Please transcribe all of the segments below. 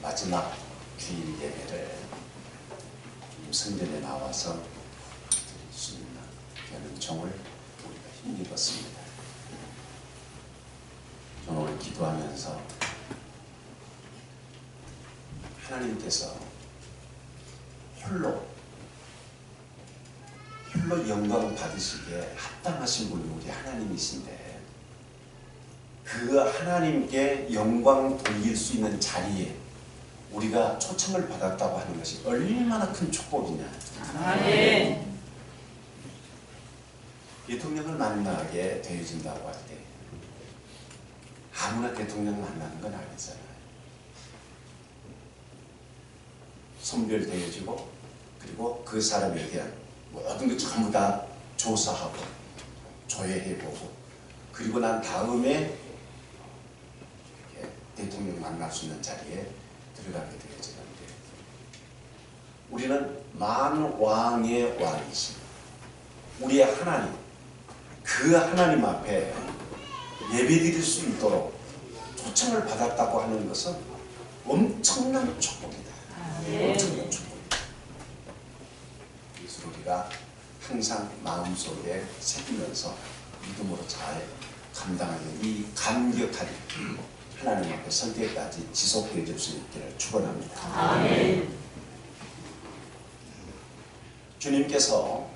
마지막 주일 예배를 성전에 나와서 드릴 수 있는 그런 은총을 우리가 힘입었습니다. 저는 오늘 기도하면서 하나님께서 홀로 영광 받으시기에 합당하신 분이 우리 하나님이신데, 그 하나님께 영광 돌릴 수 있는 자리에 우리가 초청을 받았다고 하는 것이 얼마나 큰 축복이냐. 아멘. 대통령을 만나게 되어진다고 할 때 아무나 대통령을 만나는 건 아니잖아요. 선별되어지고, 그리고 그 사람에 대한 모든 것 전부 다 조사하고 조회해보고, 그리고 난 다음에 대통령 만날 수 있는 자리에 들어가게 되어지는데, 우리는 만왕의 왕이신 우리의 하나님, 그 하나님 앞에 예배드릴 수 있도록 초청을 받았다고 하는 것은 엄청난 축복이다. 엄청난 축복이다. 그래서 우리가 항상 마음속에 새기면서 믿음으로 잘 감당하는 이 감격한 하나님 앞에 설 때까지 지속되어질 수 있기를 축원합니다. 아멘. 주님께서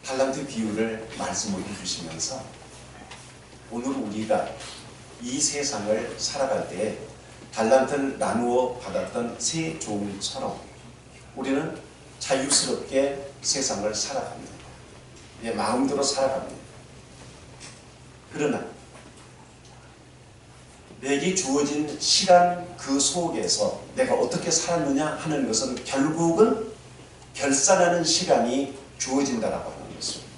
달란트 비유를 말씀을 해주시면서 오늘 우리가 이 세상을 살아갈 때 달란트를 나누어 받았던 세 종처럼 우리는 자유스럽게 세상을 살아갑니다. 내 마음대로 살아갑니다. 그러나 내게 주어진 시간 그 속에서 내가 어떻게 살았느냐 하는 것은 결국은 결산하는 시간이 주어진다라고 하는 것입니다.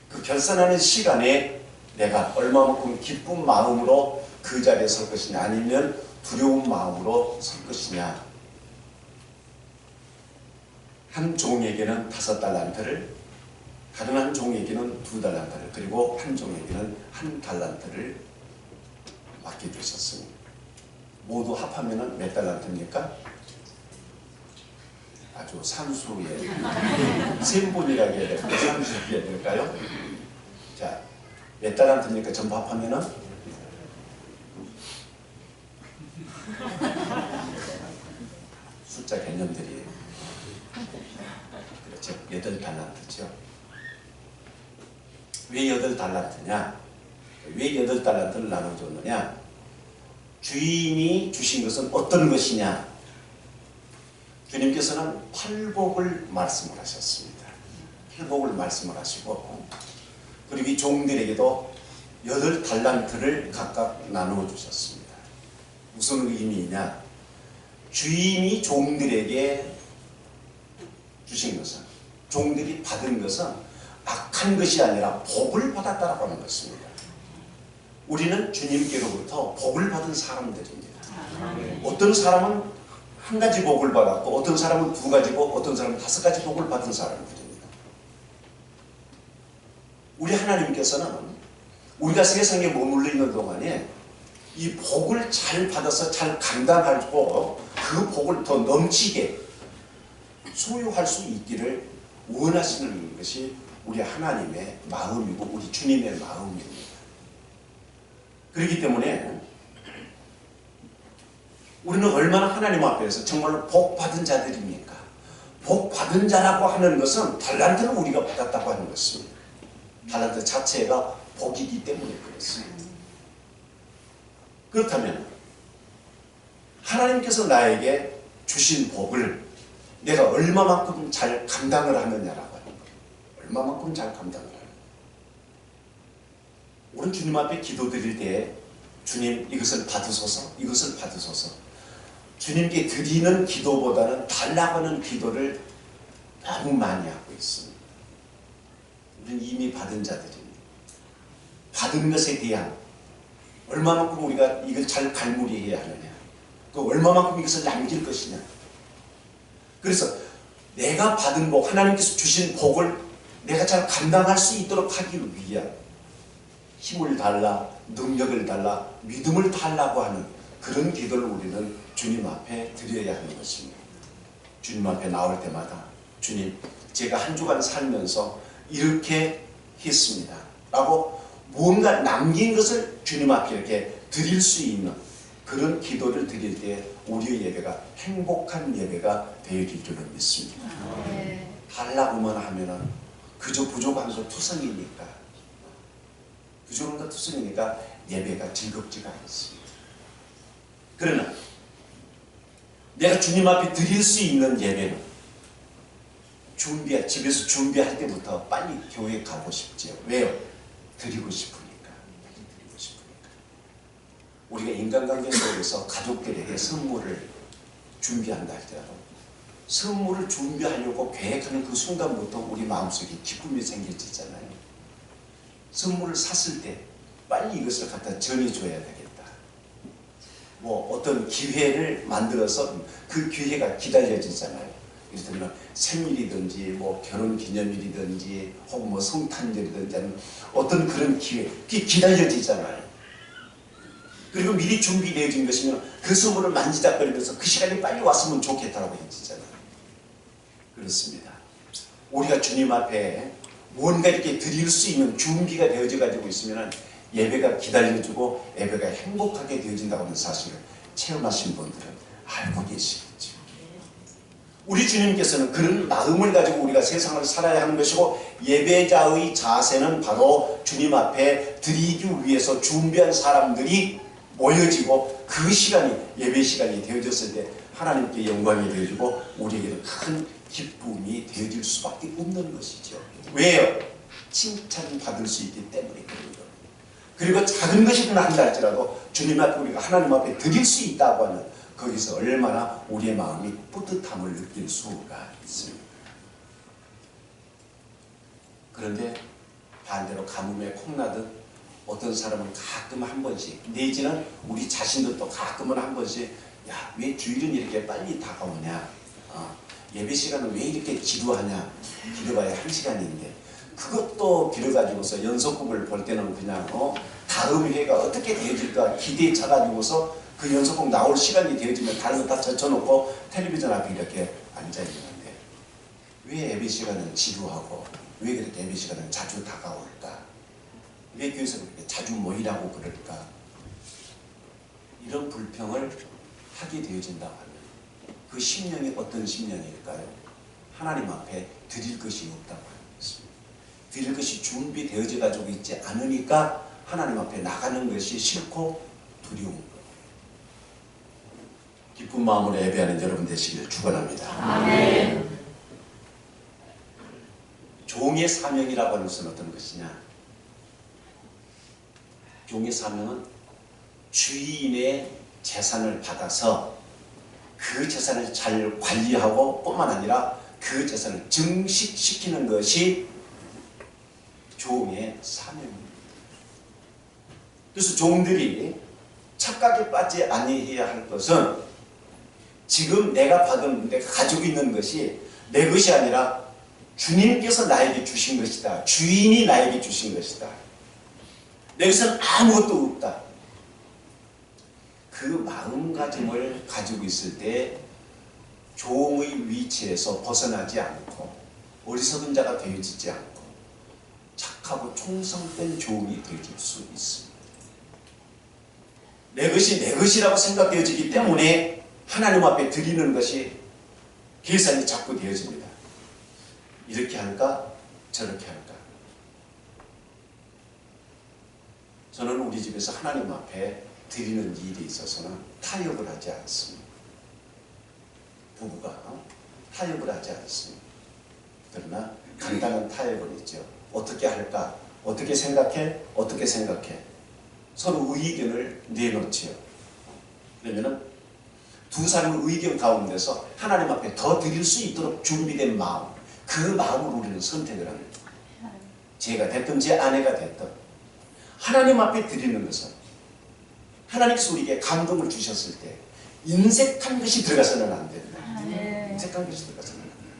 그 결산하는 시간에 내가 얼마만큼 기쁜 마음으로 그 자리에 설 것이냐, 아니면 두려운 마음으로 설 것이냐. 한 종에게는 5달란트를, 다른 한 종에게는 2달란트를, 그리고 한 종에게는 1달란트를 맡게 되셨습니다. 모두 합하면 몇 달란트입니까? 아주 산수의 셈본이라고 해야 될까요? 산수라고 해야 될까요? 자, 몇 달란트입니까? 전부 합하면은? 숫자 개념들이 그렇죠. 8달란트죠. 왜 8달란트냐? 왜 8달란트를 나눠줬느냐? 주인이 주신 것은 어떤 것이냐? 주님께서는 팔복을 말씀을 하셨습니다. 팔복을 말씀을 하시고, 그리고 이 종들에게도 8달란트를 각각 나누어 주셨습니다. 무슨 의미냐? 주인이 종들에게 주신 것은, 종들이 받은 것은 악한 것이 아니라 복을 받았다라고 하는 것입니다. 우리는 주님께로부터 복을 받은 사람들입니다. 어떤 사람은 한 가지 복을 받았고, 어떤 사람은 2가지 복, 어떤 사람은 5가지 복을 받은 사람들입니다. 우리 하나님께서는 우리가 세상에 머물러 있는 동안에 이 복을 잘 받아서 잘 감당하고 그 복을 더 넘치게 소유할 수 있기를 원하시는 것이 우리 하나님의 마음이고 우리 주님의 마음입니다. 그렇기 때문에 우리는 얼마나 하나님 앞에서 정말로 복 받은 자들입니까? 복 받은 자라고 하는 것은 달란트를 우리가 받았다고 하는 것입니다. 달란트 자체가 복이기 때문에 그렇습니다. 그렇다면 하나님께서 나에게 주신 복을 내가 얼마만큼 잘 감당을 하느냐라고 하는 거예요. 얼마만큼 잘 감당을 하느냐. 우리는 주님 앞에 기도드릴 때 주님 이것을 받으소서, 이것을 받으소서. 주님께 드리는 기도보다는 달라고 하는 기도를 너무 많이 하고 있습니다. 우리는 이미 받은 자들입니다. 받은 것에 대한 얼마만큼 우리가 이걸 잘 갈무리해야 하느냐, 또 얼마만큼 이것을 남길 것이냐. 그래서 내가 받은 복, 하나님께서 주신 복을 내가 잘 감당할 수 있도록 하기 위한 힘을 달라, 능력을 달라, 믿음을 달라고 하는 그런 기도를 우리는 주님 앞에 드려야 하는 것입니다. 주님 앞에 나올 때마다 주님, 제가 한 주간 살면서 이렇게 했습니다 라고 뭔가 남긴 것을 주님 앞에 이렇게 드릴 수 있는 그런 기도를 드릴 때 우리의 예배가 행복한 예배가 되어질 줄을 믿습니다. 달라고만 하면은 그저 부족한 것 투성이니까 예배가 즐겁지가 않습니다. 그러나 내가 주님 앞에 드릴 수 있는 예배는 집에서 준비할 때부터 빨리 교회에 가고 싶지요. 왜요? 드리고 싶으니까. 우리가 인간관계 속에서 가족들에게 선물을 준비한다 할지라도 선물을 준비하려고 계획하는 그 순간부터 우리 마음속에 기쁨이 생겨지잖아요. 선물을 샀을 때 빨리 이것을 갖다 전해줘야 되겠다. 뭐 어떤 기회를 만들어서 그 기회가 기다려지잖아요. 예를 들면 생일이든지 뭐 결혼기념일이든지 혹은 뭐 성탄절이든지 하는 어떤 그런 기회, 그게 기다려지잖아요. 그리고 미리 준비되어진 것이면 그 선물을 만지작거리면서 그 시간이 빨리 왔으면 좋겠다라고 해지잖아요. 그렇습니다. 우리가 주님 앞에 뭔가 이렇게 드릴 수 있는 준비가 되어져 가지고 있으면 예배가 기다려주고 예배가 행복하게 되어진다고 하는 사실을 체험하신 분들은 알고 계시겠죠. 우리 주님께서는 그런 마음을 가지고 우리가 세상을 살아야 하는 것이고 예배자의 자세는 바로 주님 앞에 드리기 위해서 준비한 사람들이 모여지고 그 시간이 예배 시간이 되어졌을 때 하나님께 영광이 되어지고 우리에게는 큰 기쁨이 되어질 수밖에 없는 것이죠. 왜요? 칭찬받을 수 있기 때문에 그런 겁니다. 그리고 작은 것이든 한다 할지라도 주님 앞에 우리가 하나님 앞에 드릴 수 있다고 하는 거기서 얼마나 우리의 마음이 뿌듯함을 느낄 수가 있습니다. 그런데 반대로 가뭄에 콩나듯 어떤 사람은 가끔 한 번씩 내지는 우리 자신들도 가끔은 한 번씩 야, 왜 주일은 이렇게 빨리 다가오냐, 예배 시간은 왜 이렇게 지루하냐, 기도봐야 1시간인데 그것도 길어가지고서 연속곡을 볼 때는 그냥 다음 회가 어떻게 되어질까 기대에 차가지고서 그 연속곡 나올 시간이 되어지면 다른 거 다 젖혀놓고 텔레비전 앞에 이렇게 앉아있는데 왜 예배 시간은 지루하고 왜 그렇게 예배 시간은 자주 다가올까? 왜 교회에서 그렇게 자주 모이라고 그럴까? 이런 불평을 하게 되어진다고 하면 그 심령이 어떤 심령일까요? 하나님 앞에 드릴 것이 없다고 하는 것입니다. 드릴 것이 준비되어져 가지고 있지 않으니까 하나님 앞에 나가는 것이 싫고 두려운 거예요. 기쁜 마음으로 예배하는 여러분 되시기를 축원합니다. 아멘. 종의 사명이라고 하는 것은 어떤 것이냐? 종의 사명은 주인의 재산을 받아서 그 재산을 잘 관리하고 뿐만 아니라 그 재산을 증식시키는 것이 종의 사명입니다. 그래서 종들이 착각에 빠지지 아니해야 할 것은 지금 내가 가지고 있는 것이 내 것이 아니라 주님께서 나에게 주신 것이다. 주인이 나에게 주신 것이다. 내 것은 아무것도 없다. 그 마음가짐을 가지고 있을 때 종의 위치에서 벗어나지 않고 어리석은 자가 되어지지 않고 착하고 충성된 종이 되어질 수 있습니다. 내 것이 내 것이라고 생각되어지기 때문에 하나님 앞에 드리는 것이 계산이 자꾸 되어집니다. 이렇게 할까? 저렇게 할까? 저는 우리 집에서 하나님 앞에 드리는 일에 있어서는 타협을 하지 않습니다. 부부가 타협을 하지 않습니다. 그러나 간단한 타협은 있죠. 어떻게 할까? 어떻게 생각해? 어떻게 생각해? 서로 의견을 내놓지요. 그러면은 두 사람의 의견 가운데서 하나님 앞에 더 드릴 수 있도록 준비된 마음, 그 마음으로 우리는 선택을 합니다. 제가 됐든 제 아내가 됐든 하나님 앞에 드리는 것은 하나님께서 우리에게 감동을 주셨을 때 인색한 것이 들어가서는 안 된다. 인색한 것이 들어가서는 안 된다.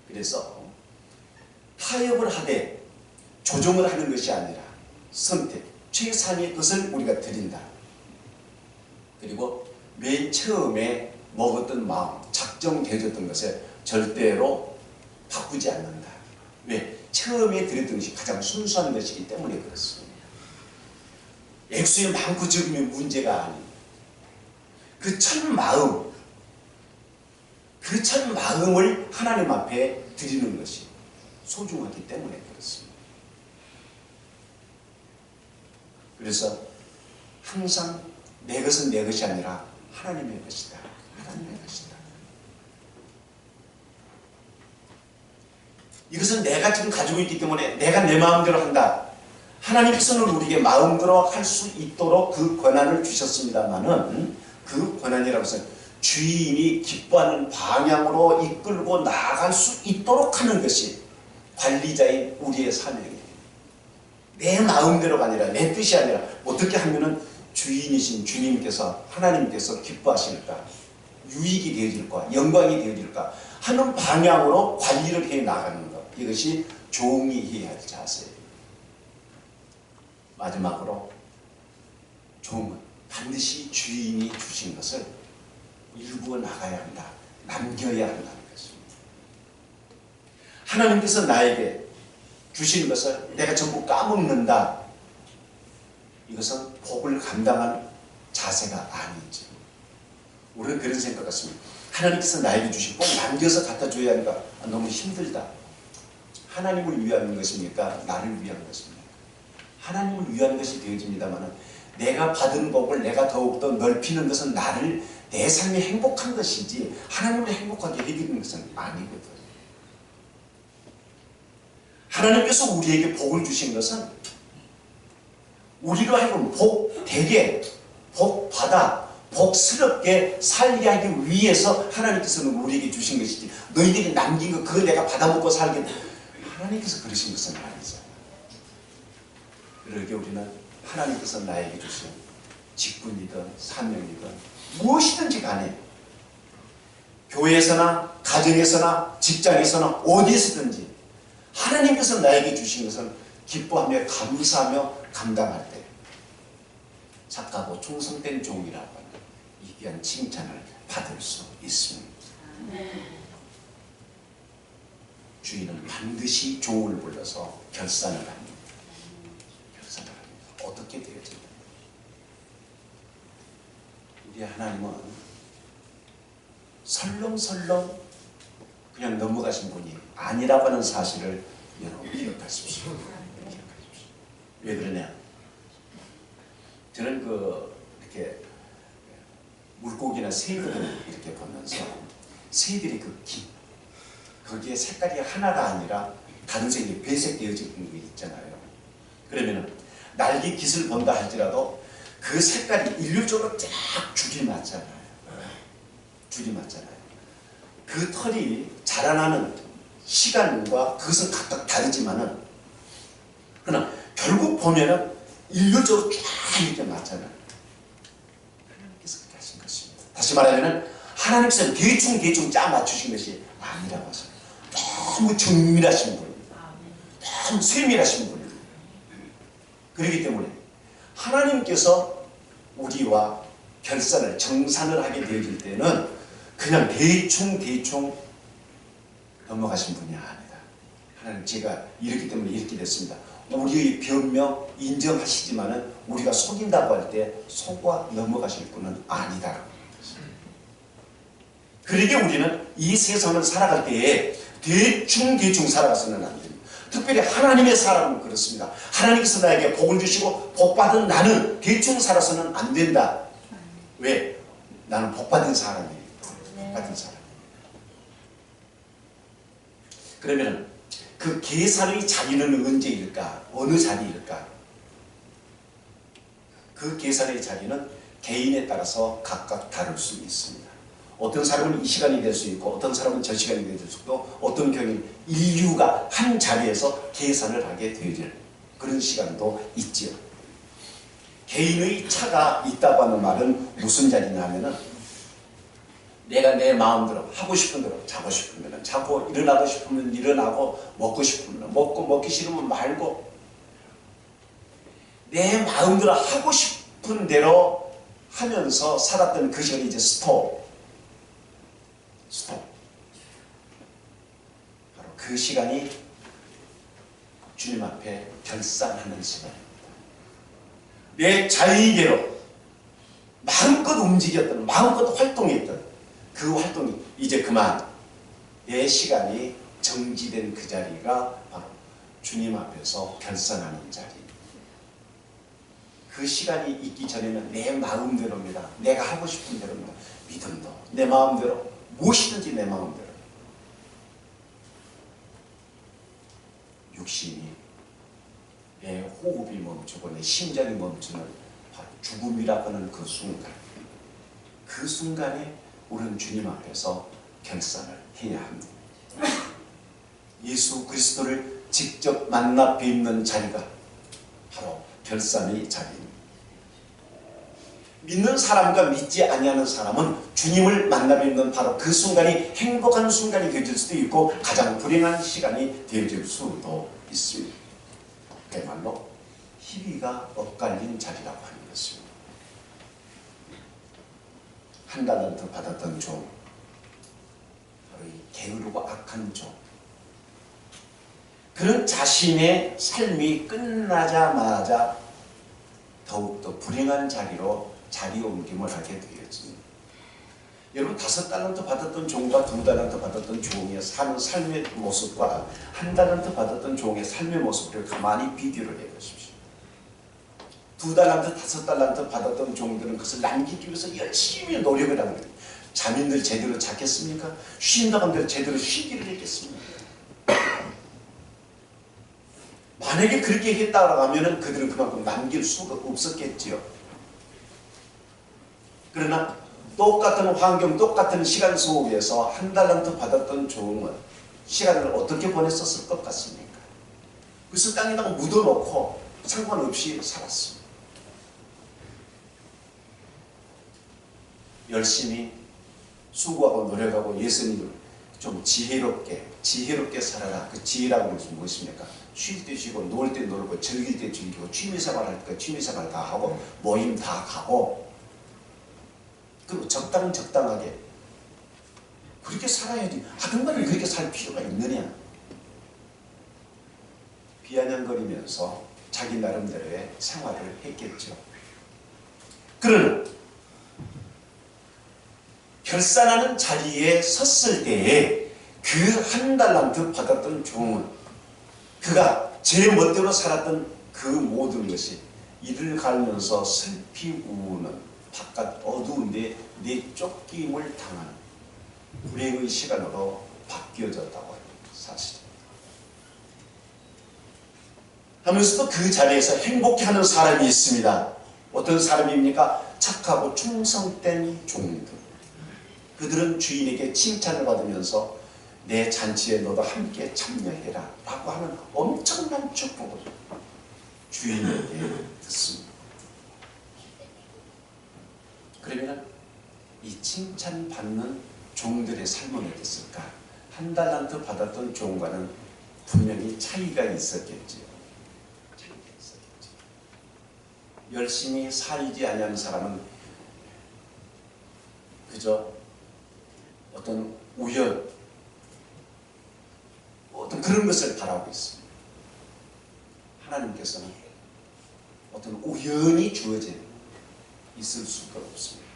그래서 타협을 하되 조정을 하는 것이 아니라 선택, 최상의 것을 우리가 드린다. 그리고 맨 처음에 먹었던 마음, 작정되어졌던 것에 절대로 바꾸지 않는다. 왜? 처음에 드렸던 것이 가장 순수한 것이기 때문에 그렇습니다. 액수에 많고 적으면 문제가 아닌 그 첫 마음, 그 첫 마음을 하나님 앞에 드리는 것이 소중하기 때문에 그렇습니다. 그래서 항상 내 것은 내 것이 아니라 하나님의 것이다. 하나님의 것이다. 이것은 내가 지금 가지고 있기 때문에 내가 내 마음대로 한다. 하나님께서는 우리에게 마음대로 할 수 있도록 그 권한을 주셨습니다마는 그 권한이라고 해서 주인이 기뻐하는 방향으로 이끌고 나아갈 수 있도록 하는 것이 관리자인 우리의 사명이에요. 내 마음대로가 아니라 내 뜻이 아니라 어떻게 하면은 주인이신 주님께서 하나님께서 기뻐하실까, 유익이 되어질까, 영광이 되어질까 하는 방향으로 관리를 해 나가는 것, 이것이 종이 해야 할 자세예요. 마지막으로 종은 반드시 주인이 주신 것을 일구어 나가야 한다, 남겨야 한다는 것입니다. 하나님께서 나에게 주신 것을 내가 전부 까먹는다, 이것은 복을 감당한 자세가 아니지. 우리는 그런 생각 같습니다. 하나님께서 나에게 주신 꼭 남겨서 갖다 줘야 하니까 너무 힘들다. 하나님을 위한 것입니까? 나를 위한 것입니까? 하나님을 위한 것이 되어집니다만 내가 받은 복을 내가 더욱더 넓히는 것은 나를, 내 삶이 행복한 것이지 하나님을 행복하게 해주는 것은 아니거든. 하나님께서 우리에게 복을 주신 것은 우리로 하여금 복되게, 복받아, 복스럽게 살게 하기 위해서 하나님께서는 우리에게 주신 것이지 너희들이 남긴 거 그거 내가 받아먹고 살게, 하나님께서 그러신 것은 아니잖아. 그러게 우리는 하나님께서 나에게 주신 직분이든 사명이든 무엇이든지 간에 교회에서나 가정에서나 직장에서나 어디에서든지 하나님께서 나에게 주신 것은 기뻐하며 감사하며 감당할 때 착하고 충성된 종이라고 하는 이 귀한 칭찬을 받을 수 있습니다. 주인은 반드시 종을 불러서 결산을 합니다. 결산을 합니다. 어떻게 되어집니까? 우리 하나님은 설렁설렁 그냥 넘어가신 분이 아니라고 하는 사실을 여러분 기억하십시오. 왜 그러냐? 저는 이렇게 물고기나 새들을 이렇게 보면서 새들이 그 깃, 거기에 색깔이 하나가 아니라 다른 색이 배색되어진 게 있잖아요. 그러면은 날개 깃을 본다 할지라도 그 색깔이 일률적으로 쫙 줄이 맞잖아요. 줄이 맞잖아요. 그 털이 자라나는 시간과 그것은 각각 다르지만은 그러나 결국 보면은 일률적으로 쫙 이렇게 맞잖아요. 하나님께서 그렇게 하신 것입니다. 다시 말하면은 하나님께서 대충 짜 맞추신 것이 아니라고 하셔요. 너무 정밀하신 분, 너무 세밀하신 분. 그렇기 때문에 하나님께서 우리와 결산을, 정산을 하게 되어질 때는 그냥 대충 넘어가신 분이 아니다. 하나님, 제가 이렇기 때문에 이렇게 됐습니다. 우리의 변명 인정하시지만은 우리가 속인다고 할 때 속아 넘어가실 분은 아니다. 그러게 우리는 이 세상을 살아갈 때에 대충 살아가서는 안 됩니다. 특별히 하나님의 사람은 그렇습니다. 하나님께서 나에게 복을 주시고 복받은 나는 대충 살아서는 안 된다. 왜? 나는 복받은 사람이에요. 복받은 사람. 그러면 그 계산의 자리는 언제일까? 어느 자리일까? 그 계산의 자리는 개인에 따라서 각각 다를 수 있습니다. 어떤 사람은 이 시간이 될 수 있고 어떤 사람은 저 시간이 될 수 있고 어떤 경우는 인류가 한 자리에서 계산을 하게 되어질 그런 시간도 있지요. 개인의 차가 있다고 하는 말은 무슨 자리냐 하면은 내가 내 마음대로 하고 싶은 대로 자고 싶으면 자고 일어나고 싶으면 일어나고 먹고 싶으면 먹고 먹기 싫으면 말고 내 마음대로 하고 싶은 대로 하면서 살았던 그 시간이 이제 스톱. 바로 그 시간이 주님 앞에 결산하는 시간입니다. 내 자의대로 마음껏 움직였던, 마음껏 활동했던 그 활동이 이제 그만 내 시간이 정지된 그 자리가 바로 주님 앞에서 결산하는 자리. 그 시간이 있기 전에는 내 마음대로입니다. 내가 하고 싶은 대로입니다. 믿음도 내 마음대로, 무엇이든지 내 마음대로. 육신이, 내 호흡이 멈추고 내 심장이 멈추는 바로 죽음이라고 하는 그 순간, 그 순간에 우리는 주님 앞에서 결산을 해야 합니다. 예수 그리스도를 직접 만나 뵙는 자리가 바로 결산의 자리입니다. 믿는 사람과 믿지 아니하는 사람은 주님을 만나 뵙는 바로 그 순간이 행복한 순간이 되어질 수도 있고 가장 불행한 시간이 되어질 수도 있습니다. 그야말로 희비가 엇갈린 자리라고 하는 것입니다. 한 달란트 받았던 종, 바로 이 게으르고 악한 종, 그런 자신의 삶이 끝나자마자 더욱더 불행한 자리로 자리 옮김을 하게 되었습니다. 여러분, 5달란트 받았던 종과 2달란트 받았던 종의 사는 삶의 모습과 1달란트 받았던 종의 삶의 모습을 가만히 비교를 해보십시오. 2달란트, 5달란트 받았던 종들은 그것을 남기기 위해서 열심히 노력을 하는 거예요. 자민들 제대로 잤겠습니까? 쉰다고 한들 제대로 쉬기를 했겠습니까? 만약에 그렇게 했다고 하면 그들은 그만큼 남길 수가 없었겠지요. 그러나 똑같은 환경, 똑같은 시간 속에서 1달란트 받았던 종은 시간을 어떻게 보냈었을 것 같습니까? 그래서 땅에다가 묻어놓고 상관없이 살았습니다. 열심히 수고하고 노력하고 예수님을 좀 지혜롭게 살아라. 그 지혜라고 하는 것은 무엇입니까? 쉴 때 쉬고 놀 때 놀고 즐길 때 즐기고 취미생활 할 때 취미생활 다 하고 모임 다 가고, 그리고 적당하게 그렇게 살아야지. 하던 말을 그렇게 살 필요가 있느냐. 비아냥거리면서 자기 나름대로의 생활을 했겠죠. 그러나 결산하는 자리에 섰을 때에 그 1달란트 받았던 종은 그가 제 멋대로 살았던 그 모든 것이 이를 갈면서 슬피 우는 바깥 어두운데 내쫓김을 당하는 불행의 시간으로 바뀌어졌다고 하는 사실입니다. 하면서도 그 자리에서 행복해하는 사람이 있습니다. 어떤 사람입니까? 착하고 충성된 종들. 그들은 주인에게 칭찬을 받으면서 내 잔치에 너도 함께 참여해라 라고 하는 엄청난 축복을 주인에게 듣습니다. 그러면 이 칭찬받는 종들의 삶은 어땠을까? 1달란트 받았던 종과는 분명히 차이가 있었겠지요. 열심히 살지 아니하는 사람은 그저 어떤 우연, 어떤 그런 것을 바라고 있습니다. 하나님께서는 어떤 우연히 주어진 있을 수가 없습니다.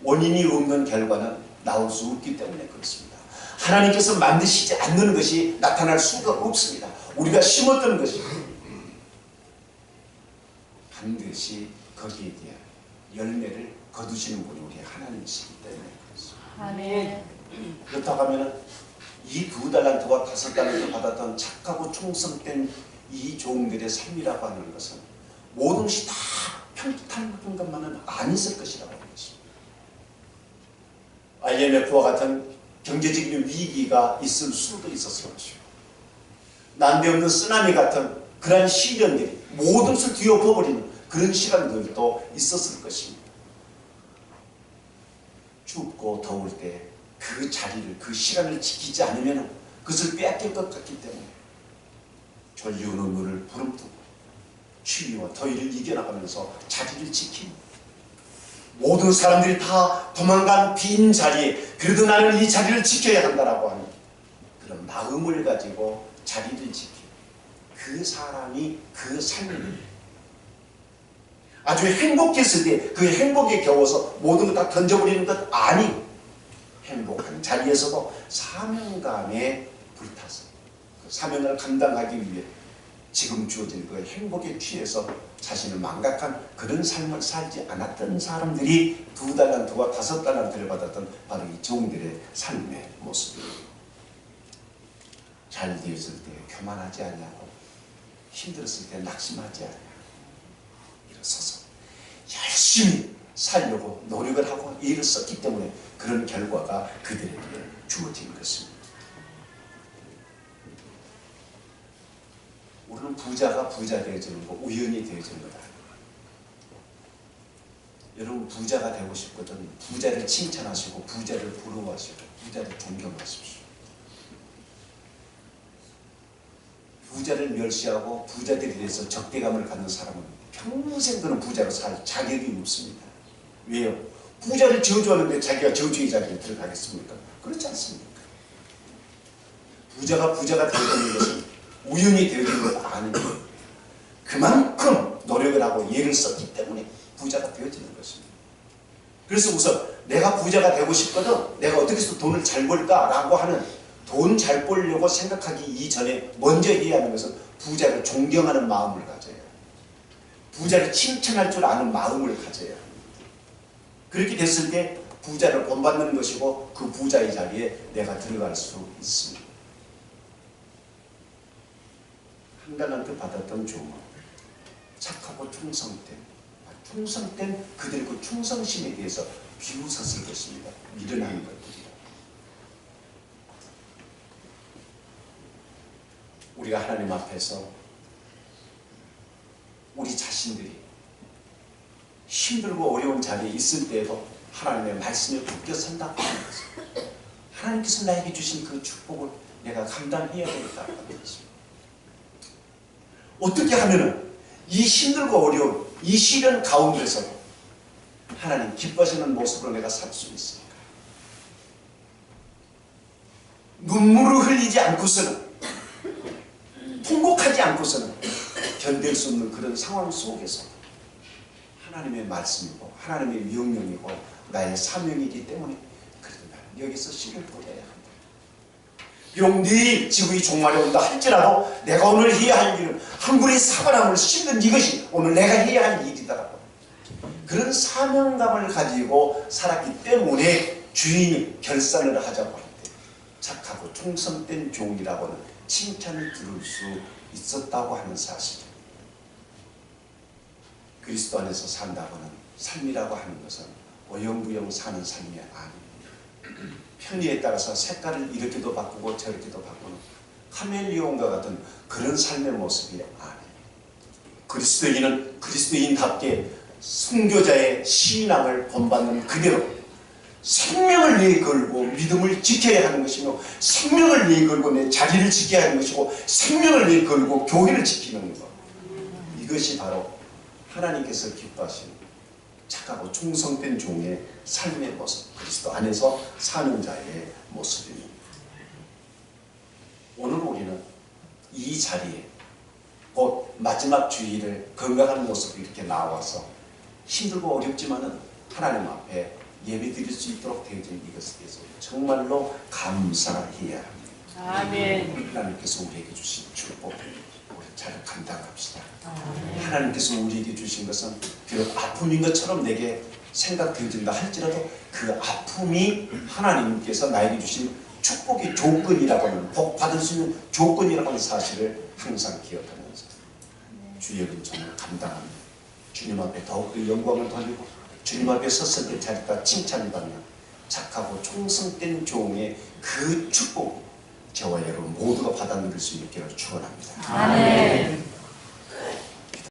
원인이 없는 결과는 나올 수 없기 때문에 그렇습니다. 하나님께서 만드시지 않는 것이 나타날 수가 없습니다. 우리가 심었던 것이 반드시 거기에 대한 열매를 거두시는 분이 우리 하나님이시기 때문에 그렇습니다. 아멘. 그렇다고 하면 이 2달란트와 5달란트 받았던 착하고 충성된 이 종들의 삶이라고 하는 것은 모든 것이 다 평탄한 것만은 아니었을 것이라고 하는 것입니다. IMF와 같은 경제적인 위기가 있을 수도 있었을 것이고, 난데없는 쓰나미 같은 그러한 시련들이 모든 것을 뒤엎어버리는 그런 시간들도 있었을 것입니다. 춥고 더울 때 그 자리를, 그 시간을 지키지 않으면 그것을 빼앗길 것 같기 때문에 졸리우는 물을 부름뜨고 추위와 더위를 이겨나가면서 자리를 지킵니다. 모든 사람들이 다 도망간 빈 자리에 그래도 나는 이 자리를 지켜야 한다라고 하는 그런 마음을 가지고 자리를 지키고 그 사람이 그 삶을 아주 행복했을 때 그 행복에 겨워서 모든 걸 다 던져버리는 것 아니, 행복한 자리에서도 사명감에 불타서 그 사명을 감당하기 위해 지금 주어진 그 행복에 취해서 자신을 망각한 그런 삶을 살지 않았던 사람들이 2달란트와 5달란트를 받았던 바로 이 종들의 삶의 모습이에요. 잘 되었을 때 교만하지 않냐고, 힘들었을 때 낙심하지 않냐, 일어서서 열심히 살려고 노력을 하고 일을 썼기 때문에 그런 결과가 그들에게 주어진 것입니다. 우리는 부자가 부자 되어지는 거 우연히 되어지는 거다. 여러분 부자가 되고 싶거든 부자를 칭찬하시고 부자를 부러워하시고 부자를 존경하십시오. 부자를 멸시하고 부자들에 대해서 적대감을 갖는 사람은 평생 그는 부자로 살 자격이 없습니다. 왜요? 부자를 저주하는데 자기가 저주의 자리에 들어가겠습니까? 그렇지 않습니까? 부자가 되어지는 것은 우연히 되어지는 것 아니에요. 그만큼 노력을 하고 예를 썼기 때문에 부자가 되어지는 것입니다. 그래서 우선 내가 부자가 되고 싶거든 내가 어떻게 해서 돈을 잘 벌까라고 하는 돈 잘 벌려고 생각하기 이전에 먼저 해야 하는 것은 부자를 존경하는 마음을 가져야 해요. 부자를 칭찬할 줄 아는 마음을 가져야 합니다. 그렇게 됐을 때 부자를 본받는 것이고 그 부자의 자리에 내가 들어갈 수 있습니다. 1달란트 받았던 종은 착하고 충성된 그들의 그 충성심에 대해서 비웃었을 것입니다. 미련한 것들이. 우리가 하나님 앞에서 우리 자신들이 힘들고 어려운 자리에 있을 때에도 하나님의 말씀에 붙여 선다고 하는 것입니다. 하나님께서 나에게 주신 그 축복을 내가 감당해야 되겠다고 하는 것입니다. 어떻게 하면은 이 힘들고 어려운 이 시련 가운데서 하나님 기뻐하시는 모습으로 내가 살 수 있습니까? 눈물을 흘리지 않고서는 통곡하지 않고서는 견딜 수 없는 그런 상황 속에서 하나님의 말씀이고 하나님의 명령이고 나의 사명이기 때문에 그래도 나는 여기서 씨를 뿌려야 한다. 비록 내일 지구의 종말이 온다 할지라도 내가 오늘 해야 할 일은 한 그루의 사과나무를 심는 이것이 오늘 내가 해야 할 일이다라고 그런 사명감을 가지고 살았기 때문에 주인이 결산을 하자고 할 때 착하고 충성된 종이라고는 칭찬을 들을 수 있었다고 하는 사실. 그리스도 안에서 산다고는 삶이라고 하는 것은 어영부영 사는 삶이 아닙니다. 편의에 따라서 색깔을 이렇게도 바꾸고 저렇게도 바꾸는 카멜리온과 같은 그런 삶의 모습이 아닙니다. 그리스도인은 그리스도인답게 순교자의 신앙을 본받는 그대로 생명을 내걸고 믿음을 지켜야 하는 것이며 생명을 내걸고 내 자리를 지켜야 하는 것이고 생명을 내걸고 교회를 지키는 것, 이것이 바로 하나님께서 기뻐하시는 착하고 충성된 종의 삶의 모습, 그리스도 안에서 사는 자의 모습입니다. 오늘 우리는 이 자리에 곧 마지막 주일을 건강한 모습으로 이렇게 나와서 힘들고 어렵지만은 하나님 앞에 예배 드릴 수 있도록 되어진 이것에 대해서 정말로 감사해야 합니다. 아멘. 하나님께서 우리에게 주신 축복 우리 잘 감당합시다. 아멘. 하나님께서 우리에게 주신 것은 비록 아픔인 것처럼 내게 생각되어진다 할지라도 그 아픔이 하나님께서 나에게 주신 축복의 조건이라고 하는 복 받을 수 있는 조건이라고 하는 사실을 항상 기억하면서 주의 은총을 감당합니다. 주님 앞에 더욱더 영광을 돌리고 주님 앞에 섰을 때 자리가 칭찬을 받는 착하고 충성된 종의 그 축복 저와 여러분 모두가 받아 누릴 수 있기를 축원합니다. 아멘.